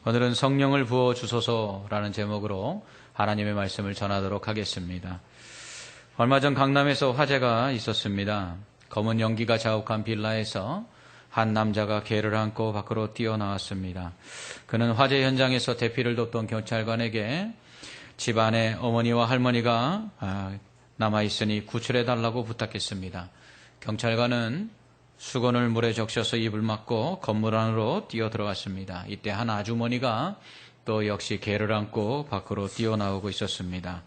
오늘은 성령을 부어 주소서라는 제목으로 하나님의 말씀을 전하도록 하겠습니다. 얼마 전 강남에서 화재가 있었습니다. 검은 연기가 자욱한 빌라에서 한 남자가 개를 안고 밖으로 뛰어나왔습니다. 그는 화재 현장에서 대피를 돕던 경찰관에게 집안에 어머니와 할머니가 남아있으니 구출해달라고 부탁했습니다. 경찰관은 수건을 물에 적셔서 입을 막고 건물 안으로 뛰어들어갔습니다. 이때 한 아주머니가 또 역시 개를 안고 밖으로 뛰어나오고 있었습니다.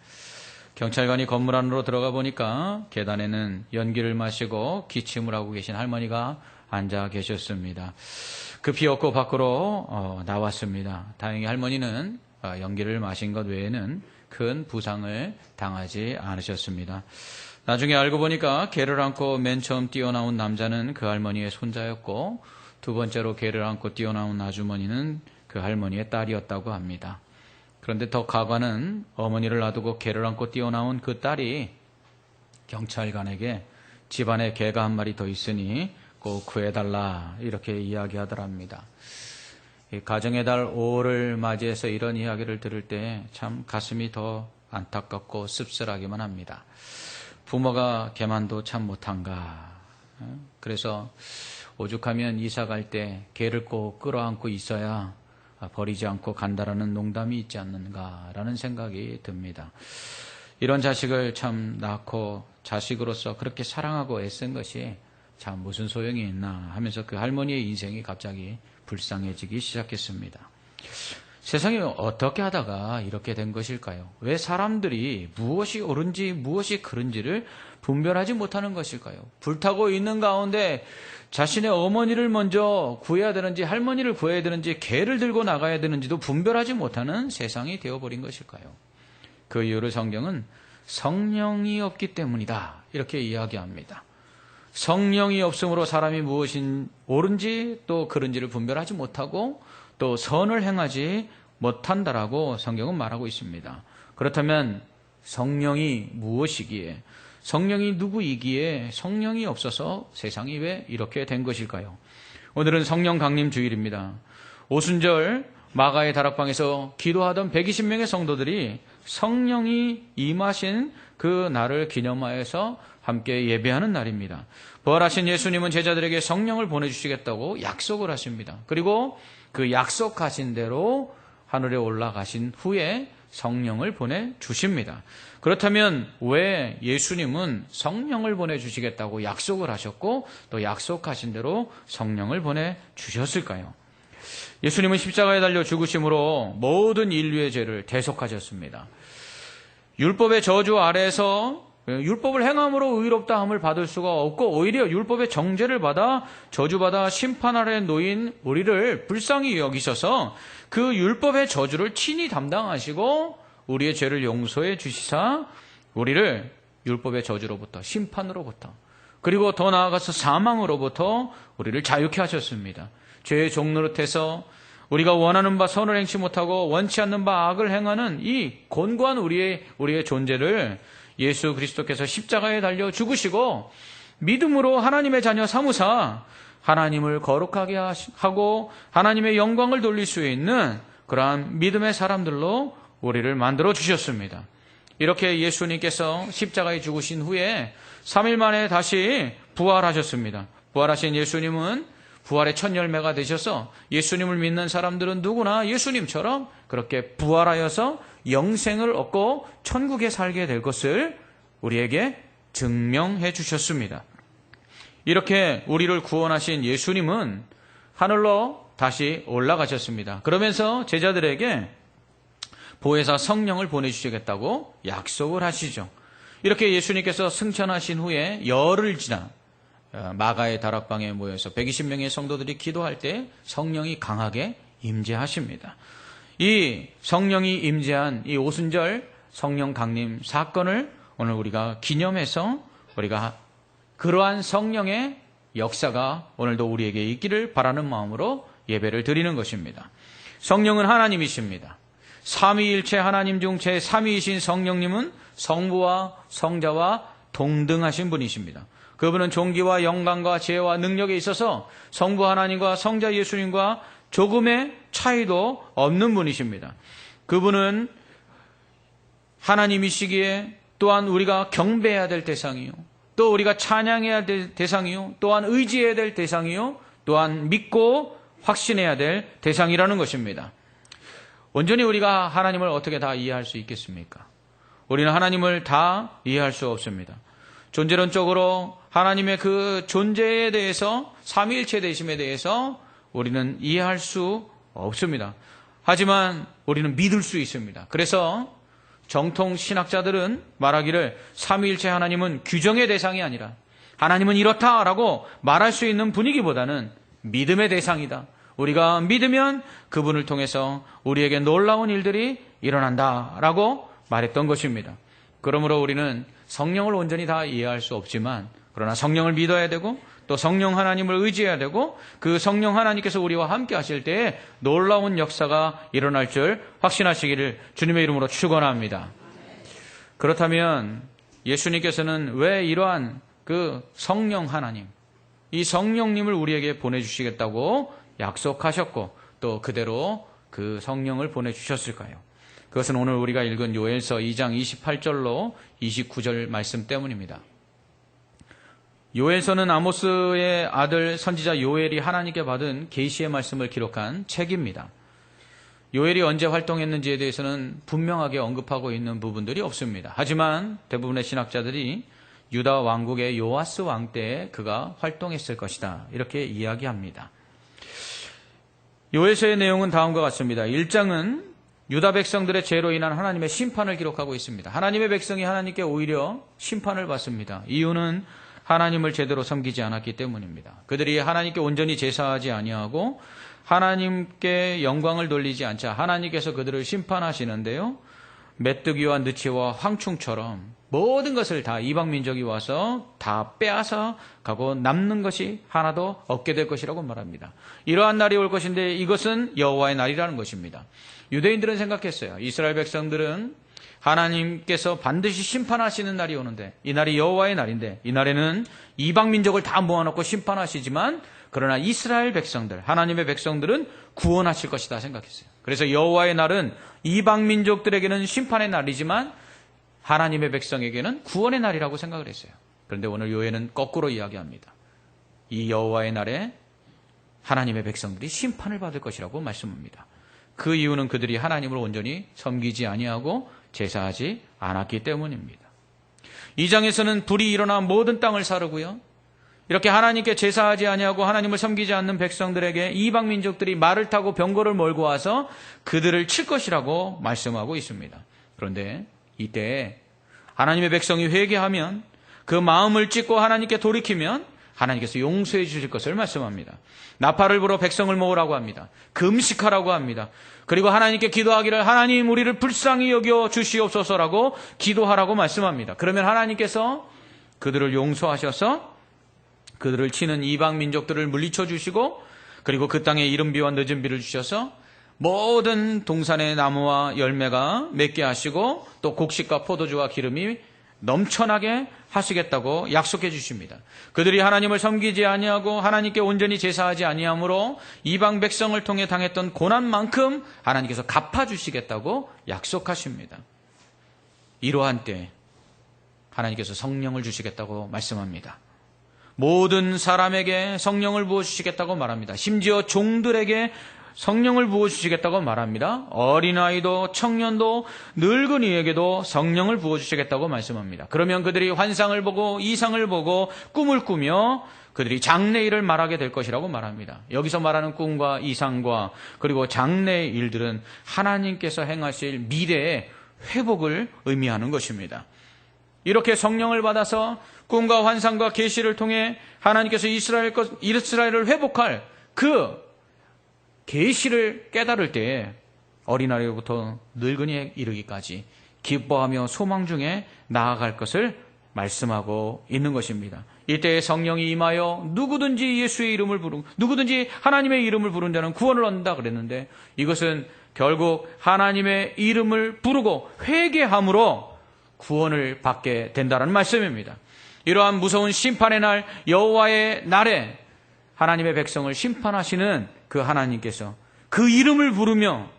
경찰관이 건물 안으로 들어가 보니까 계단에는 연기를 마시고 기침을 하고 계신 할머니가 앉아 계셨습니다. 급히 얻고 밖으로 나왔습니다. 다행히 할머니는 연기를 마신 것 외에는 큰 부상을 당하지 않으셨습니다. 나중에 알고 보니까 개를 안고 맨 처음 뛰어나온 남자는 그 할머니의 손자였고 두 번째로 개를 안고 뛰어나온 아주머니는 그 할머니의 딸이었다고 합니다. 그런데 더 가관은 어머니를 놔두고 개를 안고 뛰어나온 그 딸이 경찰관에게 집안에 개가 한 마리 더 있으니 꼭 구해달라 이렇게 이야기하더랍니다. 가정의 달 5월을 맞이해서 이런 이야기를 들을 때 참 가슴이 더 안타깝고 씁쓸하기만 합니다. 부모가 개만도 참 못한가. 그래서 오죽하면 이사 갈 때 개를 꼭 끌어안고 있어야 버리지 않고 간다라는 농담이 있지 않는가라는 생각이 듭니다. 이런 자식을 참 낳고 자식으로서 그렇게 사랑하고 애쓴 것이 참 무슨 소용이 있나 하면서 그 할머니의 인생이 갑자기 불쌍해지기 시작했습니다. 세상이 어떻게 하다가 이렇게 된 것일까요? 왜 사람들이 무엇이 옳은지 무엇이 그른지를 분별하지 못하는 것일까요? 불타고 있는 가운데 자신의 어머니를 먼저 구해야 되는지 할머니를 구해야 되는지 개를 들고 나가야 되는지도 분별하지 못하는 세상이 되어버린 것일까요? 그 이유를 성경은 성령이 없기 때문이다 이렇게 이야기합니다. 성령이 없으므로 사람이 무엇인 옳은지 또 그른지를 분별하지 못하고 또 선을 행하지 못한다라고 성경은 말하고 있습니다. 그렇다면 성령이 무엇이기에, 성령이 누구이기에 성령이 없어서 세상이 왜 이렇게 된 것일까요? 오늘은 성령 강림 주일입니다. 오순절 마가의 다락방에서 기도하던 120명의 성도들이 성령이 임하신 그 날을 기념하여서 함께 예배하는 날입니다. 부활하신 예수님은 제자들에게 성령을 보내주시겠다고 약속을 하십니다. 그리고 그 약속하신 대로 하늘에 올라가신 후에 성령을 보내주십니다. 그렇다면 왜 예수님은 성령을 보내주시겠다고 약속을 하셨고 또 약속하신 대로 성령을 보내주셨을까요? 예수님은 십자가에 달려 죽으심으로 모든 인류의 죄를 대속하셨습니다. 율법의 저주 아래에서 율법을 행함으로 의롭다함을 받을 수가 없고 오히려 율법의 정죄를 받아 저주받아 심판 아래 놓인 우리를 불쌍히 여기셔서 그 율법의 저주를 친히 담당하시고 우리의 죄를 용서해 주시사 우리를 율법의 저주로부터 심판으로부터 그리고 더 나아가서 사망으로부터 우리를 자유케 하셨습니다. 죄의 종노릇해서 우리가 원하는 바 선을 행치 못하고 원치 않는 바 악을 행하는 이 곤고한 우리의 존재를 예수 그리스도께서 십자가에 달려 죽으시고 믿음으로 하나님의 자녀 삼으사 하나님을 거룩하게 하고 하나님의 영광을 돌릴 수 있는 그러한 믿음의 사람들로 우리를 만들어 주셨습니다. 이렇게 예수님께서 십자가에 죽으신 후에 3일 만에 다시 부활하셨습니다. 부활하신 예수님은 부활의 첫 열매가 되셔서 예수님을 믿는 사람들은 누구나 예수님처럼 그렇게 부활하여서 영생을 얻고 천국에 살게 될 것을 우리에게 증명해 주셨습니다. 이렇게 우리를 구원하신 예수님은 하늘로 다시 올라가셨습니다. 그러면서 제자들에게 보혜사 성령을 보내주시겠다고 약속을 하시죠. 이렇게 예수님께서 승천하신 후에 열흘 지나 마가의 다락방에 모여서 120명의 성도들이 기도할 때 성령이 강하게 임재하십니다. 이 성령이 임재한 이 오순절 성령 강림 사건을 오늘 우리가 기념해서 우리가 그러한 성령의 역사가 오늘도 우리에게 있기를 바라는 마음으로 예배를 드리는 것입니다. 성령은 하나님이십니다. 삼위일체 하나님 중 제3위이신 성령님은 성부와 성자와 동등하신 분이십니다. 그분은 존귀와 영광과 지혜와 능력에 있어서 성부 하나님과 성자 예수님과 조금의 차이도 없는 분이십니다. 그분은 하나님이시기에 또한 우리가 경배해야 될 대상이요, 또 우리가 찬양해야 될 대상이요, 또한 의지해야 될 대상이요, 또한 믿고 확신해야 될 대상이라는 것입니다. 온전히 우리가 하나님을 어떻게 다 이해할 수 있겠습니까? 우리는 하나님을 다 이해할 수 없습니다. 존재론적으로 하나님의 그 존재에 대해서, 삼위일체 되심에 대해서 우리는 이해할 수 없습니다. 하지만 우리는 믿을 수 있습니다. 그래서 정통 신학자들은 말하기를 삼위일체 하나님은 규정의 대상이 아니라 하나님은 이렇다라고 말할 수 있는 분위기보다는 믿음의 대상이다. 우리가 믿으면 그분을 통해서 우리에게 놀라운 일들이 일어난다라고 말했던 것입니다. 그러므로 우리는 성령을 온전히 다 이해할 수 없지만, 그러나 성령을 믿어야 되고 또 성령 하나님을 의지해야 되고, 그 성령 하나님께서 우리와 함께 하실 때에 놀라운 역사가 일어날 줄 확신하시기를 주님의 이름으로 축원합니다. 그렇다면 예수님께서는 왜 이러한 그 성령 하나님, 이 성령님을 우리에게 보내주시겠다고 약속하셨고 또 그대로 그 성령을 보내주셨을까요? 그것은 오늘 우리가 읽은 요엘서 2장 28절로 29절 말씀 때문입니다. 요엘서는 아모스의 아들 선지자 요엘이 하나님께 받은 계시의 말씀을 기록한 책입니다. 요엘이 언제 활동했는지에 대해서는 분명하게 언급하고 있는 부분들이 없습니다. 하지만 대부분의 신학자들이 유다 왕국의 요아스 왕 때에 그가 활동했을 것이다, 이렇게 이야기합니다. 요엘서의 내용은 다음과 같습니다. 1장은 유다 백성들의 죄로 인한 하나님의 심판을 기록하고 있습니다. 하나님의 백성이 하나님께 오히려 심판을 받습니다. 이유는 하나님을 제대로 섬기지 않았기 때문입니다. 그들이 하나님께 온전히 제사하지 아니하고 하나님께 영광을 돌리지 않자 하나님께서 그들을 심판하시는데요, 메뚜기와 느치와 황충처럼 모든 것을 다 이방 민족이 와서 다 빼앗아 가고 남는 것이 하나도 없게 될 것이라고 말합니다. 이러한 날이 올 것인데 이것은 여호와의 날이라는 것입니다. 유대인들은 생각했어요. 이스라엘 백성들은 하나님께서 반드시 심판하시는 날이 오는데, 이 날이 여호와의 날인데 이 날에는 이방 민족을 다 모아놓고 심판하시지만 그러나 이스라엘 백성들, 하나님의 백성들은 구원하실 것이다 생각했어요. 그래서 여호와의 날은 이방 민족들에게는 심판의 날이지만 하나님의 백성에게는 구원의 날이라고 생각을 했어요. 그런데 오늘 요엘은 거꾸로 이야기합니다. 이 여호와의 날에 하나님의 백성들이 심판을 받을 것이라고 말씀합니다. 그 이유는 그들이 하나님을 온전히 섬기지 아니하고 제사하지 않았기 때문입니다. 2장에서는 불이 일어나 모든 땅을 사르고요, 이렇게 하나님께 제사하지 아니하고 하나님을 섬기지 않는 백성들에게 이방 민족들이 말을 타고 병거를 몰고 와서 그들을 칠 것이라고 말씀하고 있습니다. 그런데 이때 하나님의 백성이 회개하면, 그 마음을 찢고 하나님께 돌이키면 하나님께서 용서해 주실 것을 말씀합니다. 나팔을 불어 백성을 모으라고 합니다. 금식하라고 합니다. 그리고 하나님께 기도하기를 하나님 우리를 불쌍히 여겨 주시옵소서라고 기도하라고 말씀합니다. 그러면 하나님께서 그들을 용서하셔서 그들을 치는 이방 민족들을 물리쳐 주시고, 그리고 그 땅에 이른 비와 늦은 비를 주셔서 모든 동산의 나무와 열매가 맺게 하시고 또 곡식과 포도주와 기름이 넘쳐나게 하시겠다고 약속해 주십니다. 그들이 하나님을 섬기지 아니하고 하나님께 온전히 제사하지 아니하므로 이방 백성을 통해 당했던 고난만큼 하나님께서 갚아주시겠다고 약속하십니다. 이러한 때 하나님께서 성령을 주시겠다고 말씀합니다. 모든 사람에게 성령을 부어주시겠다고 말합니다. 심지어 종들에게 성령을 부어주시겠다고 말합니다. 어린아이도 청년도 늙은이에게도 성령을 부어주시겠다고 말씀합니다. 그러면 그들이 환상을 보고 이상을 보고 꿈을 꾸며 그들이 장래일을 말하게 될 것이라고 말합니다. 여기서 말하는 꿈과 이상과 그리고 장래의 일들은 하나님께서 행하실 미래의 회복을 의미하는 것입니다. 이렇게 성령을 받아서 꿈과 환상과 계시를 통해 하나님께서 이스라엘을 회복할 그 계시를 깨달을 때에 어린아이부터 늙은이에 이르기까지 기뻐하며 소망 중에 나아갈 것을 말씀하고 있는 것입니다. 이때에 성령이 임하여 누구든지 예수의 이름을 부르고 누구든지 하나님의 이름을 부른 자는 구원을 얻는다 그랬는데, 이것은 결국 하나님의 이름을 부르고 회개함으로 구원을 받게 된다는 말씀입니다. 이러한 무서운 심판의 날, 여호와의 날에 하나님의 백성을 심판하시는 그 하나님께서 그 이름을 부르며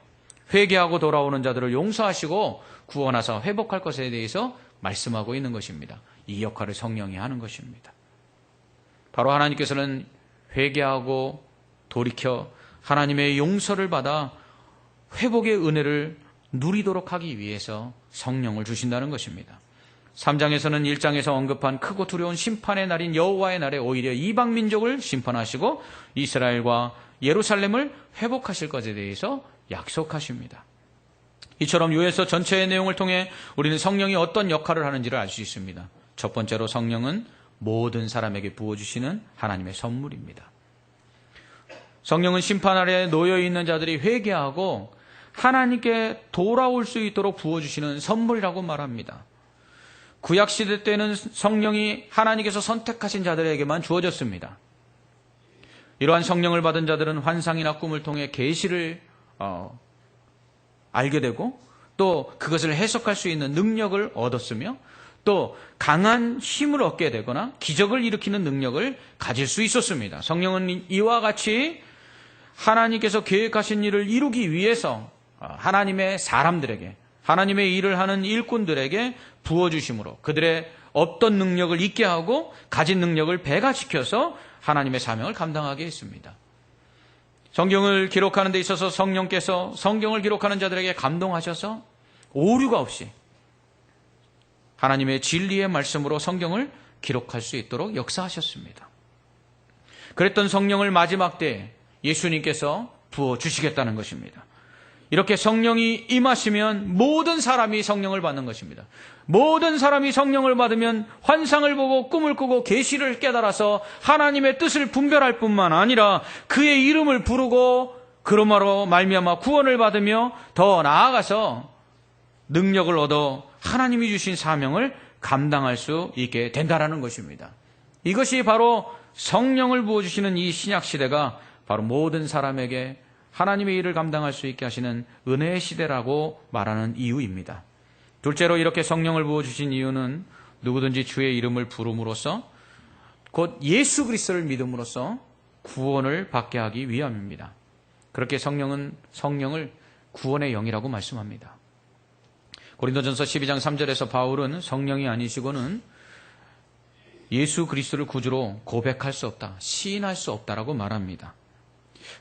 회개하고 돌아오는 자들을 용서하시고 구원하사 회복할 것에 대해서 말씀하고 있는 것입니다. 이 역할을 성령이 하는 것입니다. 바로 하나님께서는 회개하고 돌이켜 하나님의 용서를 받아 회복의 은혜를 누리도록 하기 위해서 성령을 주신다는 것입니다. 3장에서는 1장에서 언급한 크고 두려운 심판의 날인 여호와의 날에 오히려 이방 민족을 심판하시고 이스라엘과 예루살렘을 회복하실 것에 대해서 약속하십니다. 이처럼 요에서 전체의 내용을 통해 우리는 성령이 어떤 역할을 하는지를 알 수 있습니다. 첫 번째로 성령은 모든 사람에게 부어주시는 하나님의 선물입니다. 성령은 심판 아래에 놓여있는 자들이 회개하고 하나님께 돌아올 수 있도록 부어주시는 선물이라고 말합니다. 구약시대 때는 성령이 하나님께서 선택하신 자들에게만 주어졌습니다. 이러한 성령을 받은 자들은 환상이나 꿈을 통해 계시를 알게 되고 또 그것을 해석할 수 있는 능력을 얻었으며 또 강한 힘을 얻게 되거나 기적을 일으키는 능력을 가질 수 있었습니다. 성령은 이와 같이 하나님께서 계획하신 일을 이루기 위해서 하나님의 사람들에게, 하나님의 일을 하는 일꾼들에게 부어주심으로 그들의 없던 능력을 있게 하고 가진 능력을 배가시켜서 하나님의 사명을 감당하게 했습니다. 성경을 기록하는 데 있어서 성령께서 성경을 기록하는 자들에게 감동하셔서 오류가 없이 하나님의 진리의 말씀으로 성경을 기록할 수 있도록 역사하셨습니다. 그랬던 성령을 마지막 때에 예수님께서 부어주시겠다는 것입니다. 이렇게 성령이 임하시면 모든 사람이 성령을 받는 것입니다. 모든 사람이 성령을 받으면 환상을 보고 꿈을 꾸고 계시를 깨달아서 하나님의 뜻을 분별할 뿐만 아니라 그의 이름을 부르고 그러므로 말미암아 구원을 받으며 더 나아가서 능력을 얻어 하나님이 주신 사명을 감당할 수 있게 된다라는 것입니다. 이것이 바로 성령을 부어주시는 이 신약시대가 바로 모든 사람에게 하나님의 일을 감당할 수 있게 하시는 은혜의 시대라고 말하는 이유입니다. 둘째로 이렇게 성령을 부어주신 이유는 누구든지 주의 이름을 부름으로써 곧 예수 그리스도를 믿음으로써 구원을 받게 하기 위함입니다. 그렇게 성령은 성령을 구원의 영이라고 말씀합니다. 고린도전서 12장 3절에서 바울은 성령이 아니시고는 예수 그리스도를 구주로 고백할 수 없다, 시인할 수 없다라고 말합니다.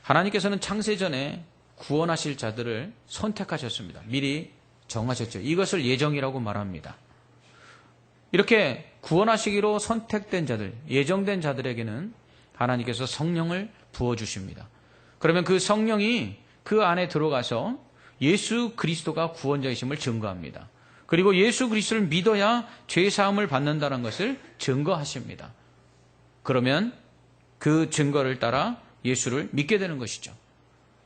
하나님께서는 창세전에 구원하실 자들을 선택하셨습니다. 미리 정하셨죠. 이것을 예정이라고 말합니다. 이렇게 구원하시기로 선택된 자들, 예정된 자들에게는 하나님께서 성령을 부어주십니다. 그러면 그 성령이 그 안에 들어가서 예수 그리스도가 구원자이심을 증거합니다. 그리고 예수 그리스도를 믿어야 죄사함을 받는다는 것을 증거하십니다. 그러면 그 증거를 따라 예수를 믿게 되는 것이죠.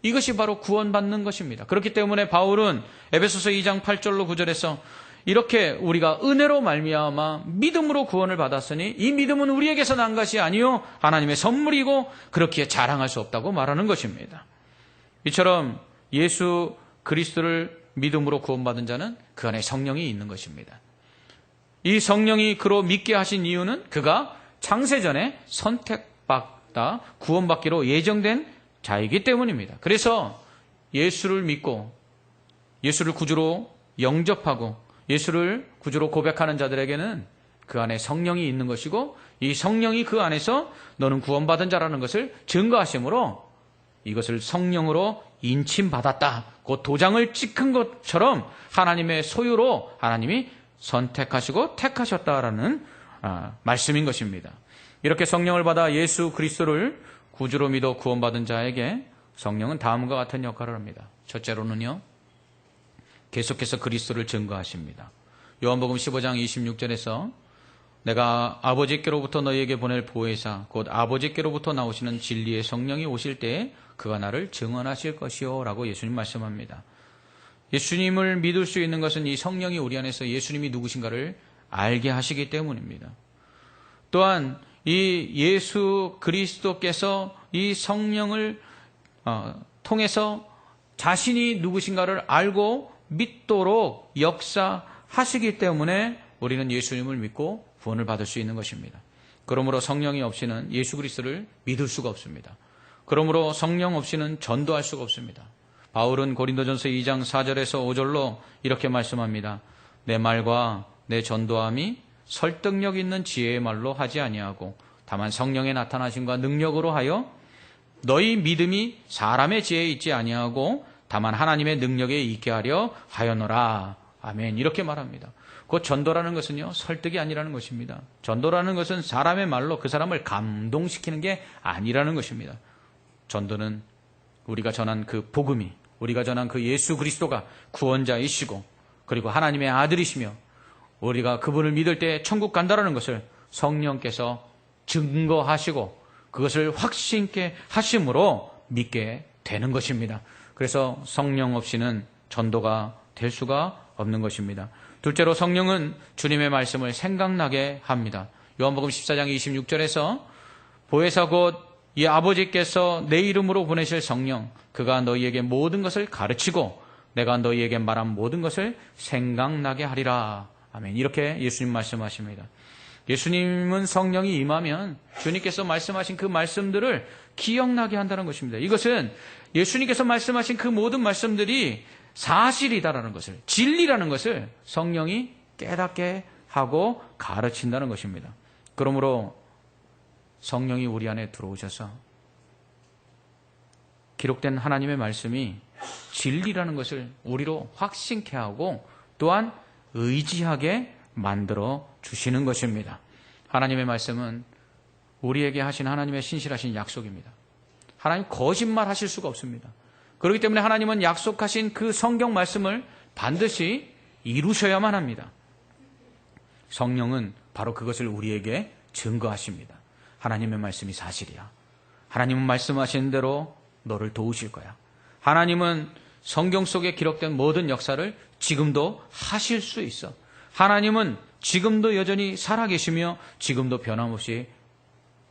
이것이 바로 구원받는 것입니다. 그렇기 때문에 바울은 에베소서 2장 8절로 9절에서 이렇게 우리가 은혜로 말미암아 믿음으로 구원을 받았으니 이 믿음은 우리에게서 난 것이 아니요 하나님의 선물이고 그렇기에 자랑할 수 없다고 말하는 것입니다. 이처럼 예수 그리스도를 믿음으로 구원받은 자는 그 안에 성령이 있는 것입니다. 이 성령이 그로 믿게 하신 이유는 그가 창세전에 선택받다 구원받기로 예정된 자이기 때문입니다. 그래서 예수를 믿고 예수를 구주로 영접하고 예수를 구주로 고백하는 자들에게는 그 안에 성령이 있는 것이고 이 성령이 그 안에서 너는 구원받은 자라는 것을 증거하시므로 이것을 성령으로 인침받았다. 곧 도장을 찍은 것처럼 하나님의 소유로 하나님이 선택하시고 택하셨다라는 말씀인 것입니다. 이렇게 성령을 받아 예수 그리스도를 구주로 믿어 구원받은 자에게 성령은 다음과 같은 역할을 합니다. 첫째로는요, 계속해서 그리스도를 증거하십니다. 요한복음 15장 26절에서 내가 아버지께로부터 너희에게 보낼 보혜사 곧 아버지께로부터 나오시는 진리의 성령이 오실 때에 그가 나를 증언하실 것이요 라고 예수님 말씀합니다. 예수님을 믿을 수 있는 것은 이 성령이 우리 안에서 예수님이 누구신가를 알게 하시기 때문입니다. 또한 이 예수 그리스도께서 이 성령을 통해서 자신이 누구신가를 알고 믿도록 역사하시기 때문에 우리는 예수님을 믿고 구원을 받을 수 있는 것입니다. 그러므로 성령이 없이는 예수 그리스도를 믿을 수가 없습니다. 그러므로 성령 없이는 전도할 수가 없습니다. 바울은 고린도전서 2장 4절에서 5절로 이렇게 말씀합니다. 내 말과 내 전도함이 설득력 있는 지혜의 말로 하지 아니하고 다만 성령의 나타나심과 능력으로 하여 너희 믿음이 사람의 지혜에 있지 아니하고 다만 하나님의 능력에 있게 하려 하여노라. 아멘. 이렇게 말합니다. 그 전도라는 것은요, 설득이 아니라는 것입니다. 전도라는 것은 사람의 말로 그 사람을 감동시키는 게 아니라는 것입니다. 전도는 우리가 전한 그 복음이, 우리가 전한 그 예수 그리스도가 구원자이시고 그리고 하나님의 아들이시며 우리가 그분을 믿을 때 천국 간다라는 것을 성령께서 증거하시고 그것을 확신케 하심으로 믿게 되는 것입니다. 그래서 성령 없이는 전도가 될 수가 없는 것입니다. 둘째로 성령은 주님의 말씀을 생각나게 합니다. 요한복음 14장 26절에서 보혜사 곧 이 아버지께서 내 이름으로 보내실 성령 그가 너희에게 모든 것을 가르치고 내가 너희에게 말한 모든 것을 생각나게 하리라. 아멘. 이렇게 예수님 말씀하십니다. 예수님은 성령이 임하면 주님께서 말씀하신 그 말씀들을 기억나게 한다는 것입니다. 이것은 예수님께서 말씀하신 그 모든 말씀들이 사실이다라는 것을, 진리라는 것을 성령이 깨닫게 하고 가르친다는 것입니다. 그러므로 성령이 우리 안에 들어오셔서 기록된 하나님의 말씀이 진리라는 것을 우리로 확신케 하고 또한 의지하게 만들어 주시는 것입니다. 하나님의 말씀은 우리에게 하신 하나님의 신실하신 약속입니다. 하나님 거짓말 하실 수가 없습니다. 그렇기 때문에 하나님은 약속하신 그 성경 말씀을 반드시 이루셔야만 합니다. 성령은 바로 그것을 우리에게 증거하십니다. 하나님의 말씀이 사실이야. 하나님은 말씀하신 대로 너를 도우실 거야. 하나님은 성경 속에 기록된 모든 역사를 지금도 하실 수 있어. 하나님은 지금도 여전히 살아계시며 지금도 변함없이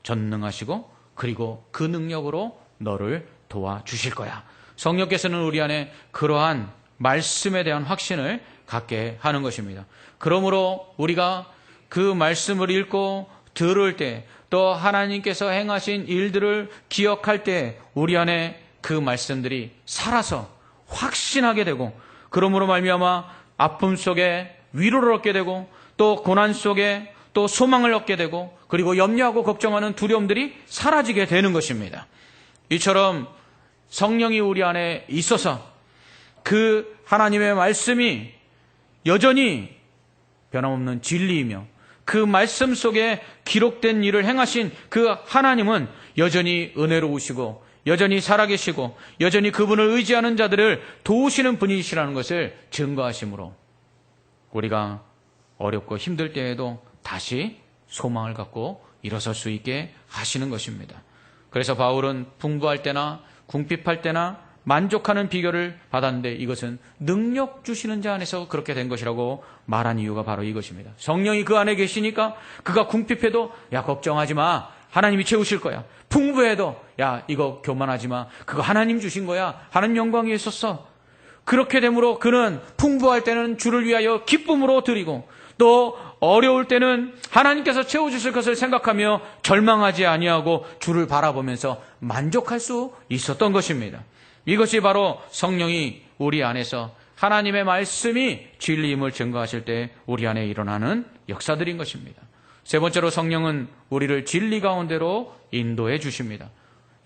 전능하시고 그리고 그 능력으로 너를 도와주실 거야. 성령께서는 우리 안에 그러한 말씀에 대한 확신을 갖게 하는 것입니다. 그러므로 우리가 그 말씀을 읽고 들을 때 또 하나님께서 행하신 일들을 기억할 때 우리 안에 그 말씀들이 살아서 확신하게 되고 그러므로 말미암아 아픔 속에 위로를 얻게 되고 또 고난 속에 또 소망을 얻게 되고 그리고 염려하고 걱정하는 두려움들이 사라지게 되는 것입니다. 이처럼 성령이 우리 안에 있어서 그 하나님의 말씀이 여전히 변함없는 진리이며 그 말씀 속에 기록된 일을 행하신 그 하나님은 여전히 은혜로우시고 여전히 살아계시고 여전히 그분을 의지하는 자들을 도우시는 분이시라는 것을 증거하심으로 우리가 어렵고 힘들 때에도 다시 소망을 갖고 일어설 수 있게 하시는 것입니다. 그래서 바울은 풍부할 때나 궁핍할 때나 만족하는 비결을 받았는데 이것은 능력 주시는 자 안에서 그렇게 된 것이라고 말한 이유가 바로 이것입니다. 성령이 그 안에 계시니까 그가 궁핍해도 야 걱정하지 마. 하나님이 채우실 거야. 풍부해도 야 이거 교만하지 마. 그거 하나님 주신 거야. 하나님 영광이 있었어. 그렇게 되므로 그는 풍부할 때는 주를 위하여 기쁨으로 드리고 또 어려울 때는 하나님께서 채워주실 것을 생각하며 절망하지 아니하고 주를 바라보면서 만족할 수 있었던 것입니다. 이것이 바로 성령이 우리 안에서 하나님의 말씀이 진리임을 증거하실 때 우리 안에 일어나는 역사들인 것입니다. 세 번째로 성령은 우리를 진리 가운데로 인도해 주십니다.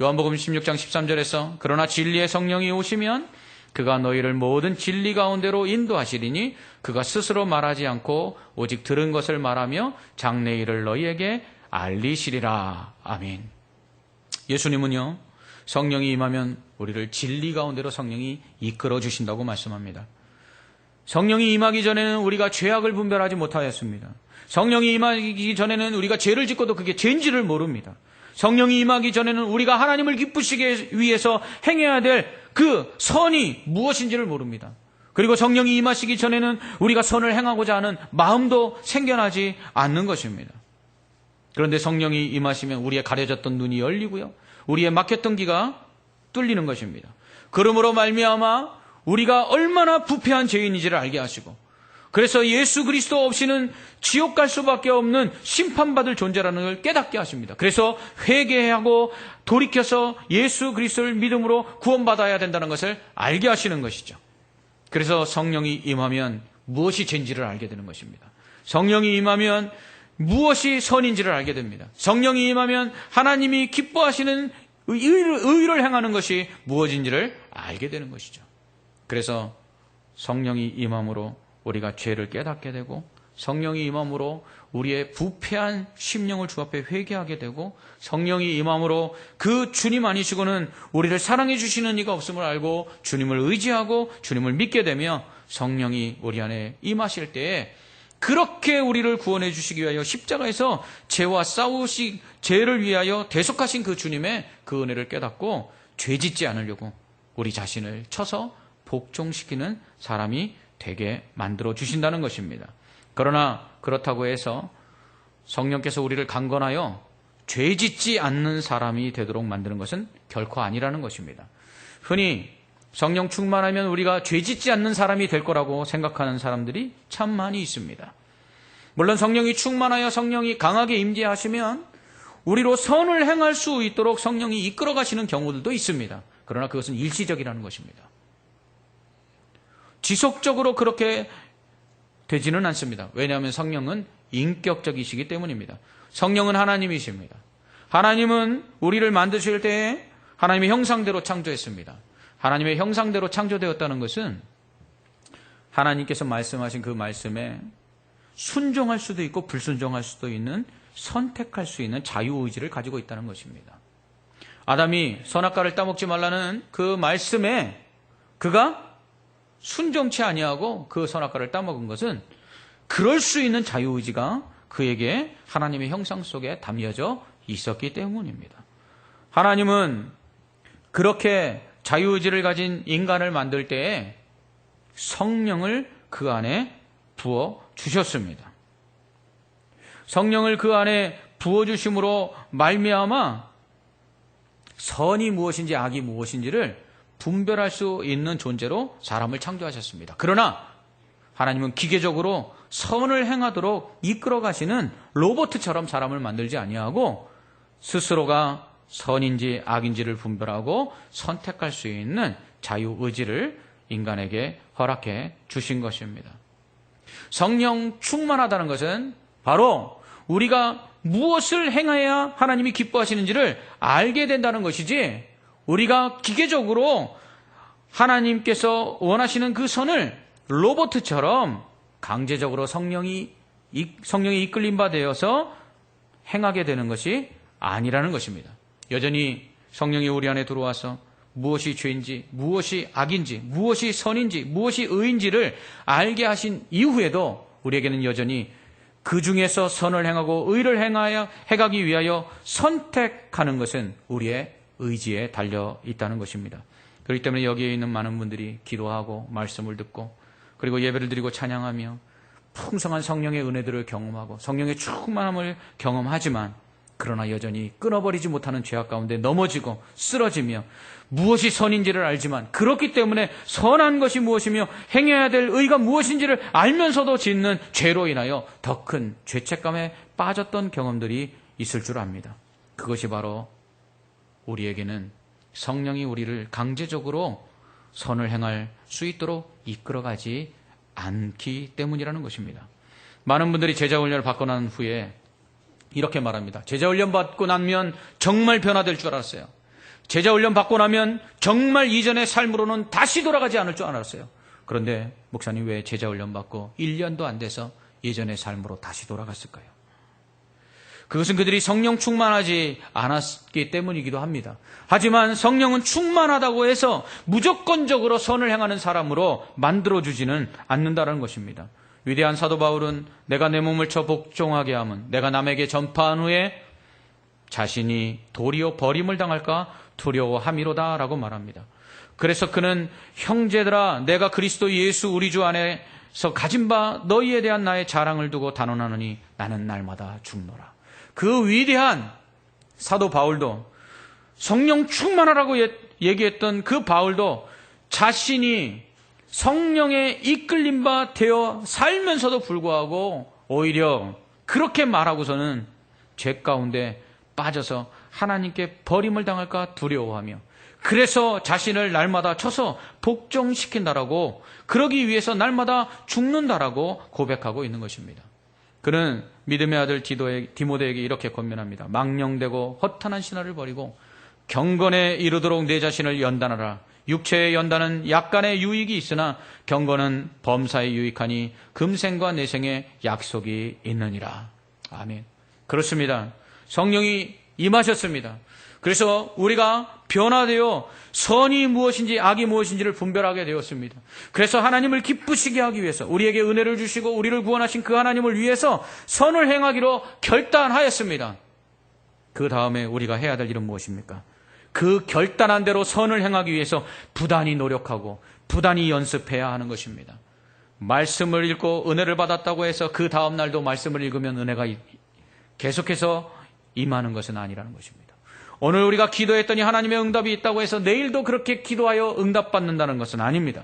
요한복음 16장 13절에서 그러나 진리의 성령이 오시면 그가 너희를 모든 진리 가운데로 인도하시리니 그가 스스로 말하지 않고 오직 들은 것을 말하며 장래 일을 너희에게 알리시리라. 아멘. 예수님은요 성령이 임하면 우리를 진리 가운데로 성령이 이끌어 주신다고 말씀합니다. 성령이 임하기 전에는 우리가 죄악을 분별하지 못하였습니다. 성령이 임하기 전에는 우리가 죄를 짓고도 그게 죄인지를 모릅니다. 성령이 임하기 전에는 우리가 하나님을 기쁘시게 위해서 행해야 될 그 선이 무엇인지를 모릅니다. 그리고 성령이 임하시기 전에는 우리가 선을 행하고자 하는 마음도 생겨나지 않는 것입니다. 그런데 성령이 임하시면 우리의 가려졌던 눈이 열리고요. 우리의 막혔던 귀가 뚫리는 것입니다. 그러므로 말미암아 우리가 얼마나 부패한 죄인인지를 알게 하시고 그래서 예수 그리스도 없이는 지옥 갈 수밖에 없는 심판받을 존재라는 걸 깨닫게 하십니다. 그래서 회개하고 돌이켜서 예수 그리스도를 믿음으로 구원받아야 된다는 것을 알게 하시는 것이죠. 그래서 성령이 임하면 무엇이 죄인지를 알게 되는 것입니다. 성령이 임하면 무엇이 선인지를 알게 됩니다. 성령이 임하면 하나님이 기뻐하시는 의를 행하는 것이 무엇인지를 알게 되는 것이죠. 그래서 성령이 임함으로 우리가 죄를 깨닫게 되고, 성령이 임함으로 우리의 부패한 심령을 주 앞에 회개하게 되고, 성령이 임함으로 그 주님 아니시고는 우리를 사랑해 주시는 이가 없음을 알고 주님을 의지하고 주님을 믿게 되며, 성령이 우리 안에 임하실 때에 그렇게 우리를 구원해 주시기 위하여 십자가에서 죄와 싸우시 죄를 위하여 대속하신 그 주님의 그 은혜를 깨닫고 죄 짓지 않으려고 우리 자신을 쳐서 복종시키는 사람이 되게 만들어 주신다는 것입니다. 그러나 그렇다고 해서 성령께서 우리를 강건하여 죄 짓지 않는 사람이 되도록 만드는 것은 결코 아니라는 것입니다. 흔히 성령 충만하면 우리가 죄 짓지 않는 사람이 될 거라고 생각하는 사람들이 참 많이 있습니다. 물론 성령이 충만하여 성령이 강하게 임재하시면 우리로 선을 행할 수 있도록 성령이 이끌어 가시는 경우들도 있습니다. 그러나 그것은 일시적이라는 것입니다. 지속적으로 그렇게 되지는 않습니다. 왜냐하면 성령은 인격적이시기 때문입니다. 성령은 하나님이십니다. 하나님은 우리를 만드실 때에 하나님의 형상대로 창조했습니다. 하나님의 형상대로 창조되었다는 것은 하나님께서 말씀하신 그 말씀에 순종할 수도 있고 불순종할 수도 있는, 선택할 수 있는 자유의지를 가지고 있다는 것입니다. 아담이 선악과를 따먹지 말라는 그 말씀에 그가 순종치 아니하고 그 선악과를 따먹은 것은 그럴 수 있는 자유의지가 그에게 하나님의 형상 속에 담겨져 있었기 때문입니다. 하나님은 그렇게 자유의지를 가진 인간을 만들 때에 성령을 그 안에 부어 주셨습니다. 성령을 그 안에 부어 주심으로 말미암아 선이 무엇인지 악이 무엇인지를 분별할 수 있는 존재로 사람을 창조하셨습니다. 그러나 하나님은 기계적으로 선을 행하도록 이끌어 가시는 로봇처럼 사람을 만들지 아니하고 스스로가 선인지 악인지를 분별하고 선택할 수 있는 자유의지를 인간에게 허락해 주신 것입니다. 성령 충만하다는 것은 바로 우리가 무엇을 행해야 하나님이 기뻐하시는지를 알게 된다는 것이지, 우리가 기계적으로 하나님께서 원하시는 그 선을 로봇처럼 강제적으로 성령이 이끌림 바 되어서 행하게 되는 것이 아니라는 것입니다. 여전히 성령이 우리 안에 들어와서 무엇이 죄인지, 무엇이 악인지, 무엇이 선인지, 무엇이 의인지를 알게 하신 이후에도 우리에게는 여전히 그 중에서 선을 행하고 의를 해가기 위하여 선택하는 것은 우리의 의지에 달려 있다는 것입니다. 그렇기 때문에 여기에 있는 많은 분들이 기도하고 말씀을 듣고 그리고 예배를 드리고 찬양하며 풍성한 성령의 은혜들을 경험하고 성령의 충만함을 경험하지만, 그러나 여전히 끊어버리지 못하는 죄악 가운데 넘어지고 쓰러지며 무엇이 선인지를 알지만 그렇기 때문에 선한 것이 무엇이며 행해야 될 의가 무엇인지를 알면서도 짓는 죄로 인하여 더 큰 죄책감에 빠졌던 경험들이 있을 줄 압니다. 그것이 바로 우리에게는 성령이 우리를 강제적으로 선을 행할 수 있도록 이끌어가지 않기 때문이라는 것입니다. 많은 분들이 제자훈련을 받고 난 후에 이렇게 말합니다. 제자훈련 받고 나면 정말 변화될 줄 알았어요. 제자훈련 받고 나면 정말 이전의 삶으로는 다시 돌아가지 않을 줄 알았어요. 그런데 목사님, 왜 제자훈련 받고 1년도 안 돼서 예전의 삶으로 다시 돌아갔을까요? 그것은 그들이 성령 충만하지 않았기 때문이기도 합니다. 하지만 성령은 충만하다고 해서 무조건적으로 선을 행하는 사람으로 만들어주지는 않는다는 것입니다. 위대한 사도 바울은 내가 내 몸을 쳐 복종하게 함은 내가 남에게 전파한 후에 자신이 도리어 버림을 당할까 두려워함이로다 라고 말합니다. 그래서 그는 형제들아, 내가 그리스도 예수 우리 주 안에서 가진 바 너희에 대한 나의 자랑을 두고 단언하노니 나는 날마다 죽노라. 그 위대한 사도 바울도, 성령 충만하라고 얘기했던 그 바울도 자신이 성령의 이끌림바 되어 살면서도 불구하고 오히려 그렇게 말하고서는 죄 가운데 빠져서 하나님께 버림을 당할까 두려워하며 그래서 자신을 날마다 쳐서 복종시킨다라고, 그러기 위해서 날마다 죽는다라고 고백하고 있는 것입니다. 그는 믿음의 아들 디모데에게 이렇게 권면합니다. 망령되고 허탄한 신화를 버리고 경건에 이르도록 내 자신을 연단하라. 육체의 연단은 약간의 유익이 있으나 경건은 범사에 유익하니 금생과 내생에 약속이 있느니라. 아멘. 그렇습니다. 성령이 임하셨습니다. 그래서 우리가 변화되어 선이 무엇인지 악이 무엇인지를 분별하게 되었습니다. 그래서 하나님을 기쁘시게 하기 위해서 우리에게 은혜를 주시고 우리를 구원하신 그 하나님을 위해서 선을 행하기로 결단하였습니다. 그 다음에 우리가 해야 될 일은 무엇입니까? 그 결단한 대로 선을 행하기 위해서 부단히 노력하고 부단히 연습해야 하는 것입니다. 말씀을 읽고 은혜를 받았다고 해서 그 다음 날도 말씀을 읽으면 은혜가 계속해서 임하는 것은 아니라는 것입니다. 오늘 우리가 기도했더니 하나님의 응답이 있다고 해서 내일도 그렇게 기도하여 응답받는다는 것은 아닙니다.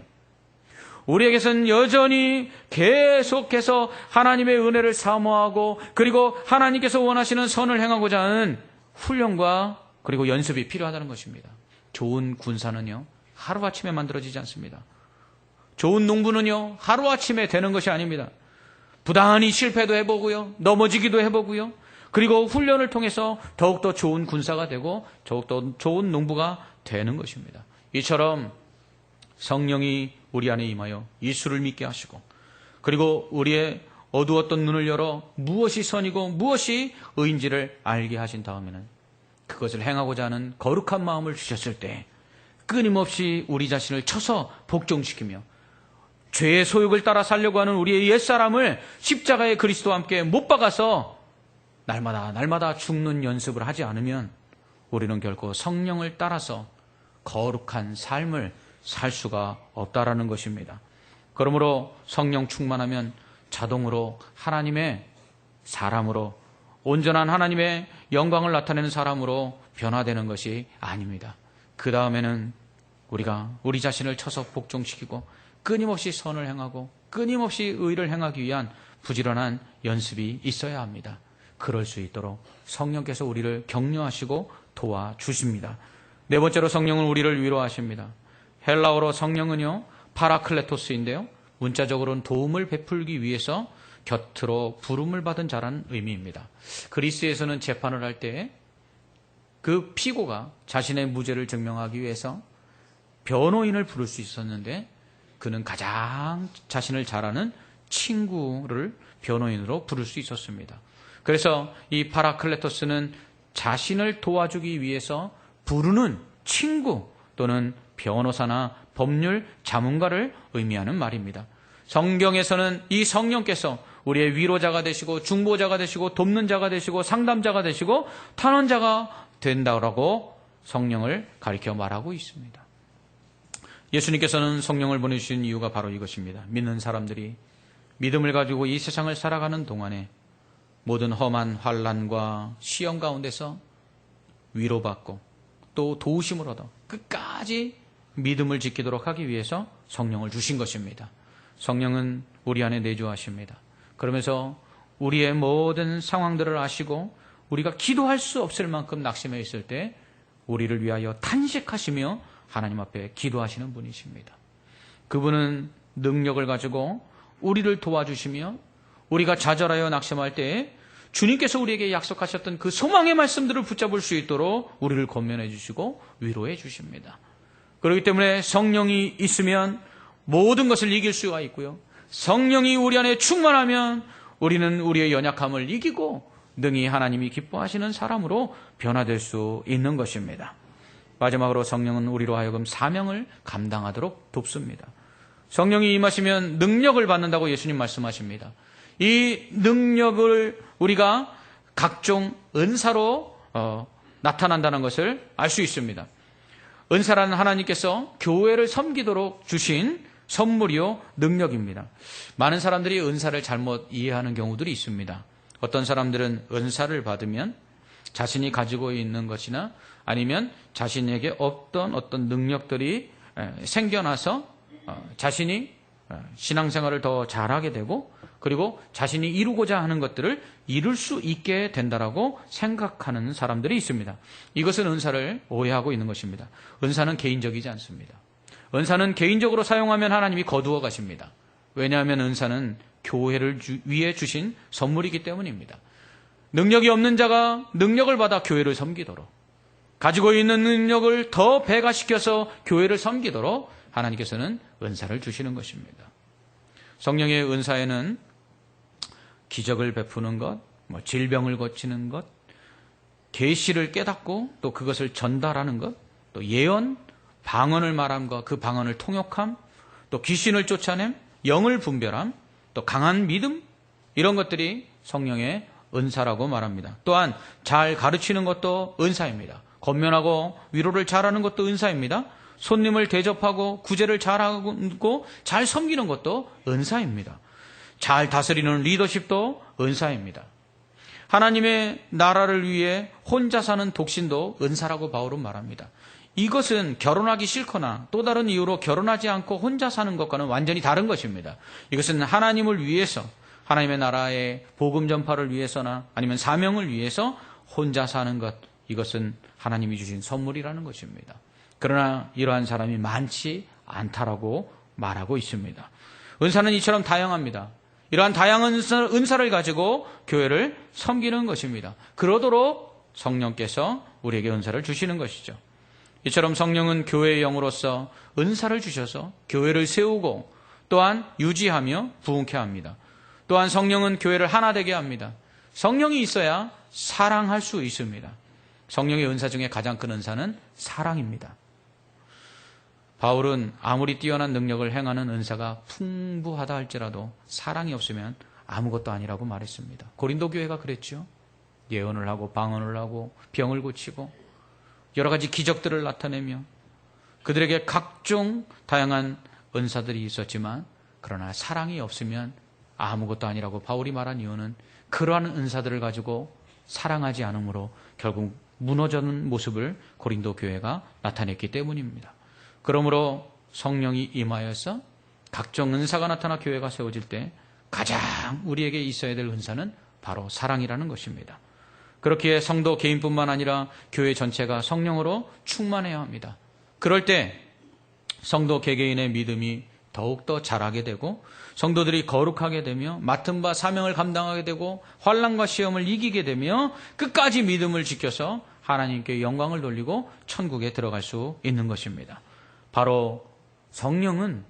우리에게서는 여전히 계속해서 하나님의 은혜를 사모하고 그리고 하나님께서 원하시는 선을 행하고자 하는 훈련과 그리고 연습이 필요하다는 것입니다. 좋은 군사는요, 하루아침에 만들어지지 않습니다. 좋은 농부는요, 하루아침에 되는 것이 아닙니다. 부단히 실패도 해보고요, 넘어지기도 해보고요, 그리고 훈련을 통해서 더욱더 좋은 군사가 되고 더욱더 좋은 농부가 되는 것입니다. 이처럼 성령이 우리 안에 임하여 예수를 믿게 하시고 그리고 우리의 어두웠던 눈을 열어 무엇이 선이고 무엇이 의인지를 알게 하신 다음에는 그것을 행하고자 하는 거룩한 마음을 주셨을 때 끊임없이 우리 자신을 쳐서 복종시키며 죄의 소욕을 따라 살려고 하는 우리의 옛사람을 십자가의 그리스도와 함께 못 박아서 날마다 죽는 연습을 하지 않으면 우리는 결코 성령을 따라서 거룩한 삶을 살 수가 없다라는 것입니다. 그러므로 성령 충만하면 자동으로 하나님의 사람으로, 온전한 하나님의 영광을 나타내는 사람으로 변화되는 것이 아닙니다. 그 다음에는 우리가 우리 자신을 쳐서 복종시키고 끊임없이 선을 행하고 끊임없이 의를 행하기 위한 부지런한 연습이 있어야 합니다. 그럴 수 있도록 성령께서 우리를 격려하시고 도와주십니다. 네 번째로 성령은 우리를 위로하십니다. 헬라어로 성령은요, 파라클레토스인데요, 문자적으로는 도움을 베풀기 위해서 곁으로 부름을 받은 자라는 의미입니다. 그리스에서는 재판을 할 때 그 피고가 자신의 무죄를 증명하기 위해서 변호인을 부를 수 있었는데 그는 가장 자신을 잘 아는 친구를 변호인으로 부를 수 있었습니다. 그래서 이 파라클레토스는 자신을 도와주기 위해서 부르는 친구 또는 변호사나 법률 자문가를 의미하는 말입니다. 성경에서는 이 성령께서 우리의 위로자가 되시고 중보자가 되시고 돕는 자가 되시고 상담자가 되시고 탄원자가 된다고 성령을 가리켜 말하고 있습니다. 예수님께서는 성령을 보내주신 이유가 바로 이것입니다. 믿는 사람들이 믿음을 가지고 이 세상을 살아가는 동안에 모든 험한 환난과 시험 가운데서 위로받고 또 도우심을 얻어 끝까지 믿음을 지키도록 하기 위해서 성령을 주신 것입니다. 성령은 우리 안에 내주하십니다. 그러면서 우리의 모든 상황들을 아시고 우리가 기도할 수 없을 만큼 낙심해 있을 때 우리를 위하여 탄식하시며 하나님 앞에 기도하시는 분이십니다. 그분은 능력을 가지고 우리를 도와주시며 우리가 좌절하여 낙심할 때 주님께서 우리에게 약속하셨던 그 소망의 말씀들을 붙잡을 수 있도록 우리를 권면해 주시고 위로해 주십니다. 그렇기 때문에 성령이 있으면 모든 것을 이길 수가 있고요. 성령이 우리 안에 충만하면 우리는 우리의 연약함을 이기고 능히 하나님이 기뻐하시는 사람으로 변화될 수 있는 것입니다. 마지막으로 성령은 우리로 하여금 사명을 감당하도록 돕습니다. 성령이 임하시면 능력을 받는다고 예수님 말씀하십니다. 이 능력을 우리가 각종 은사로 나타난다는 것을 알 수 있습니다. 은사라는 하나님께서 교회를 섬기도록 주신 선물이요 능력입니다. 많은 사람들이 은사를 잘못 이해하는 경우들이 있습니다. 어떤 사람들은 은사를 받으면 자신이 가지고 있는 것이나 아니면 자신에게 없던 어떤 능력들이 생겨나서 자신이 신앙생활을 더 잘하게 되고 그리고 자신이 이루고자 하는 것들을 이룰 수 있게 된다라고 생각하는 사람들이 있습니다. 이것은 은사를 오해하고 있는 것입니다. 은사는 개인적이지 않습니다. 은사는 개인적으로 사용하면 하나님이 거두어 가십니다. 왜냐하면 은사는 교회를 위해 주신 선물이기 때문입니다. 능력이 없는 자가 능력을 받아 교회를 섬기도록, 가지고 있는 능력을 더 배가시켜서 교회를 섬기도록 하나님께서는 은사를 주시는 것입니다. 성령의 은사에는 기적을 베푸는 것, 질병을 고치는 것, 계시를 깨닫고 또 그것을 전달하는 것, 또 예언, 방언을 말함 것, 그 방언을 통역함, 또 귀신을 쫓아냄, 영을 분별함, 또 강한 믿음, 이런 것들이 성령의 은사라고 말합니다. 또한 잘 가르치는 것도 은사입니다. 권면하고 위로를 잘하는 것도 은사입니다. 손님을 대접하고 구제를 잘하고 잘 섬기는 것도 은사입니다. 잘 다스리는 리더십도 은사입니다. 하나님의 나라를 위해 혼자 사는 독신도 은사라고 바울은 말합니다. 이것은 결혼하기 싫거나 또 다른 이유로 결혼하지 않고 혼자 사는 것과는 완전히 다른 것입니다. 이것은 하나님을 위해서, 하나님의 나라의 복음 전파를 위해서나 아니면 사명을 위해서 혼자 사는 것, 이것은 하나님이 주신 선물이라는 것입니다. 그러나 이러한 사람이 많지 않다라고 말하고 있습니다. 은사는 이처럼 다양합니다. 이러한 다양한 은사를 가지고 교회를 섬기는 것입니다. 그러도록 성령께서 우리에게 은사를 주시는 것이죠. 이처럼 성령은 교회의 영으로서 은사를 주셔서 교회를 세우고 또한 유지하며 부흥케 합니다. 또한 성령은 교회를 하나 되게 합니다. 성령이 있어야 사랑할 수 있습니다. 성령의 은사 중에 가장 큰 은사는 사랑입니다. 바울은 아무리 뛰어난 능력을 행하는 은사가 풍부하다 할지라도 사랑이 없으면 아무것도 아니라고 말했습니다. 고린도 교회가 그랬죠. 예언을 하고 방언을 하고 병을 고치고 여러 가지 기적들을 나타내며 그들에게 각종 다양한 은사들이 있었지만 그러나 사랑이 없으면 아무것도 아니라고 바울이 말한 이유는 그러한 은사들을 가지고 사랑하지 않으므로 결국 무너지는 모습을 고린도 교회가 나타냈기 때문입니다. 그러므로 성령이 임하여서 각종 은사가 나타나 교회가 세워질 때 가장 우리에게 있어야 될 은사는 바로 사랑이라는 것입니다. 그렇기에 성도 개인뿐만 아니라 교회 전체가 성령으로 충만해야 합니다. 그럴 때 성도 개개인의 믿음이 더욱더 자라게 되고 성도들이 거룩하게 되며 맡은 바 사명을 감당하게 되고 환난과 시험을 이기게 되며 끝까지 믿음을 지켜서 하나님께 영광을 돌리고 천국에 들어갈 수 있는 것입니다. 바로 성령은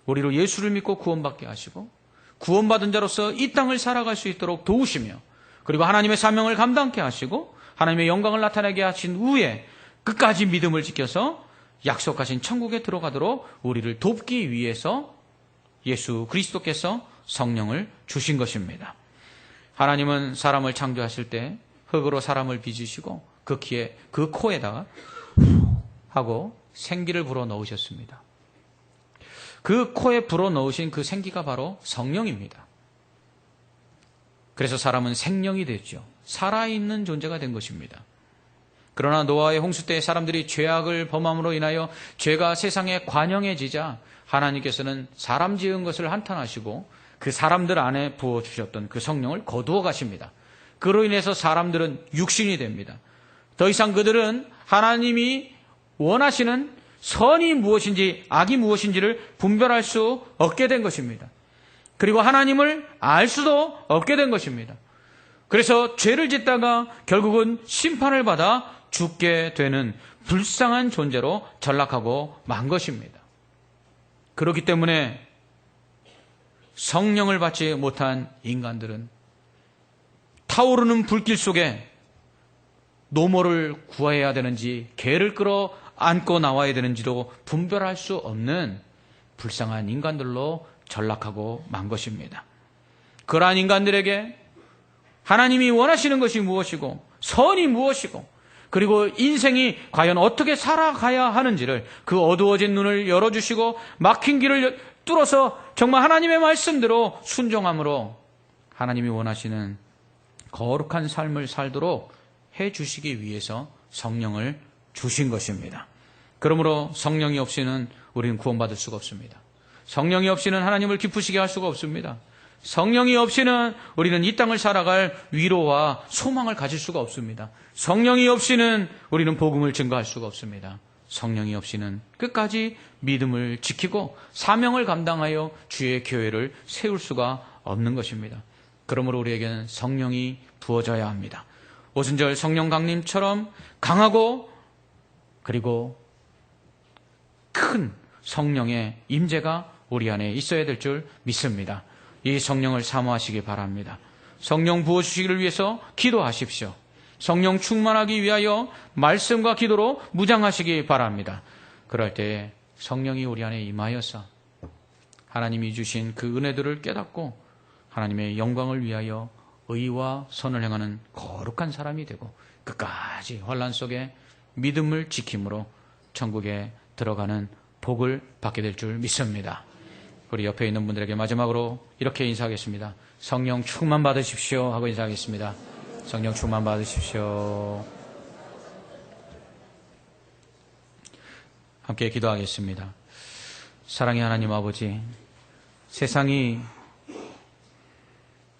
우리로 예수를 믿고 구원받게 하시고 구원받은 자로서 이 땅을 살아갈 수 있도록 도우시며 그리고 하나님의 사명을 감당케 하시고 하나님의 영광을 나타내게 하신 후에 끝까지 믿음을 지켜서 약속하신 천국에 들어가도록 우리를 돕기 위해서 예수 그리스도께서 성령을 주신 것입니다. 하나님은 사람을 창조하실 때 흙으로 사람을 빚으시고 그 코에다가 하고 생기를 불어 넣으셨습니다. 그 코에 불어 넣으신 그 생기가 바로 성령입니다. 그래서 사람은 생명이 됐죠. 살아있는 존재가 된 것입니다. 그러나 노아의 홍수 때 사람들이 죄악을 범함으로 인하여 죄가 세상에 관영해지자 하나님께서는 사람 지은 것을 한탄하시고 그 사람들 안에 부어주셨던 그 성령을 거두어 가십니다. 그로 인해서 사람들은 육신이 됩니다. 더 이상 그들은 하나님이 원하시는 선이 무엇인지 악이 무엇인지를 분별할 수 없게 된 것입니다. 그리고 하나님을 알 수도 없게 된 것입니다. 그래서 죄를 짓다가 결국은 심판을 받아 죽게 되는 불쌍한 존재로 전락하고 만 것입니다. 그렇기 때문에 성령을 받지 못한 인간들은 타오르는 불길 속에 노모를 구해야 되는지 개를 끌어 안고 나와야 되는지도 분별할 수 없는 불쌍한 인간들로 전락하고 만 것입니다. 그러한 인간들에게 하나님이 원하시는 것이 무엇이고 선이 무엇이고 그리고 인생이 과연 어떻게 살아가야 하는지를 그 어두워진 눈을 열어주시고 막힌 길을 뚫어서 정말 하나님의 말씀대로 순종함으로 하나님이 원하시는 거룩한 삶을 살도록 해주시기 위해서 성령을 주신 것입니다. 그러므로 성령이 없이는 우리는 구원받을 수가 없습니다. 성령이 없이는 하나님을 기쁘시게 할 수가 없습니다. 성령이 없이는 우리는 이 땅을 살아갈 위로와 소망을 가질 수가 없습니다. 성령이 없이는 우리는 복음을 증거할 수가 없습니다. 성령이 없이는 끝까지 믿음을 지키고 사명을 감당하여 주의 교회를 세울 수가 없는 것입니다. 그러므로 우리에게는 성령이 부어져야 합니다. 오순절 성령 강림처럼 강하고 그리고 큰 성령의 임재가 우리 안에 있어야 될 줄 믿습니다. 이 성령을 사모하시기 바랍니다. 성령 부어주시기를 위해서 기도하십시오. 성령 충만하기 위하여 말씀과 기도로 무장하시기 바랍니다. 그럴 때 성령이 우리 안에 임하여서 하나님이 주신 그 은혜들을 깨닫고 하나님의 영광을 위하여 의와 선을 행하는 거룩한 사람이 되고 끝까지 환난 속에 믿음을 지킴으로 천국에 들어가는 복을 받게 될 줄 믿습니다. 우리 옆에 있는 분들에게 마지막으로 이렇게 인사하겠습니다. 성령 충만 받으십시오 하고 인사하겠습니다. 성령 충만 받으십시오. 함께 기도하겠습니다. 사랑의 하나님 아버지, 세상이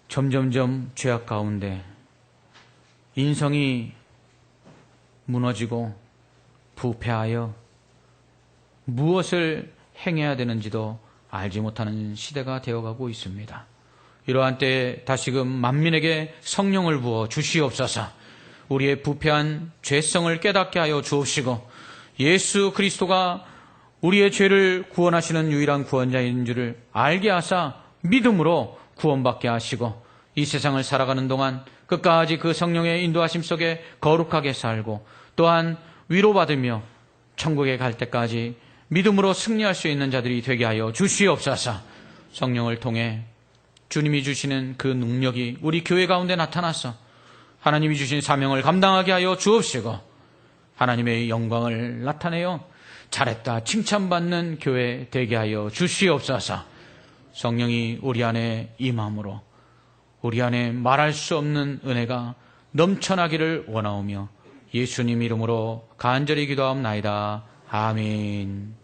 점점점 죄악 가운데 인성이 무너지고 부패하여 무엇을 행해야 되는지도 알지 못하는 시대가 되어가고 있습니다. 이러한 때에 다시금 만민에게 성령을 부어 주시옵소서. 우리의 부패한 죄성을 깨닫게 하여 주옵시고 예수 그리스도가 우리의 죄를 구원하시는 유일한 구원자인 줄을 알게 하사 믿음으로 구원받게 하시고 이 세상을 살아가는 동안 끝까지 그 성령의 인도하심 속에 거룩하게 살고 또한 위로받으며 천국에 갈 때까지 믿음으로 승리할 수 있는 자들이 되게 하여 주시옵소서. 성령을 통해 주님이 주시는 그 능력이 우리 교회 가운데 나타나서 하나님이 주신 사명을 감당하게 하여 주옵시고 하나님의 영광을 나타내어 잘했다 칭찬받는 교회 되게 하여 주시옵소서. 성령이 우리 안에 임함으로 우리 안에 말할 수 없는 은혜가 넘쳐나기를 원하오며 예수님 이름으로 간절히 기도하옵나이다. 아멘.